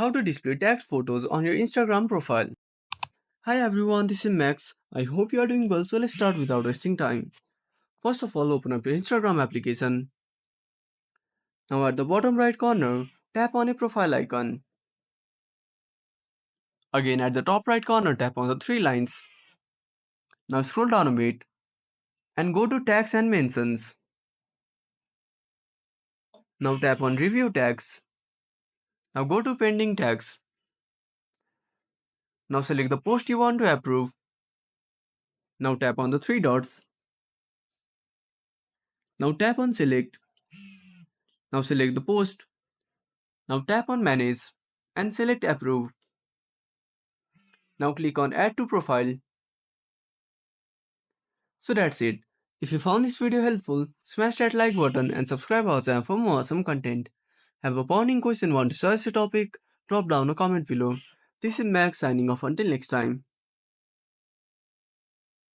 How to display tagged photos on your Instagram profile. Hi everyone, this is Max. I hope you are doing well, so let's start without wasting time. First of all, open up your Instagram application. Now at the bottom right corner, tap on a profile icon. Again at the top right corner, tap on the three lines. Now scroll down a bit and go to tags and mentions. Now tap on review tags. Now go to pending tags. Now select the post you want to approve. Now tap on the three dots. Now tap on select. Now select the post. Now tap on manage and select approve. Now click on add to profile. So that's it. If you found this video helpful, smash that like button and subscribe our channel for more awesome content. Have a burning question, want to suggest a topic? Drop down a comment below. This is Max signing off until next time.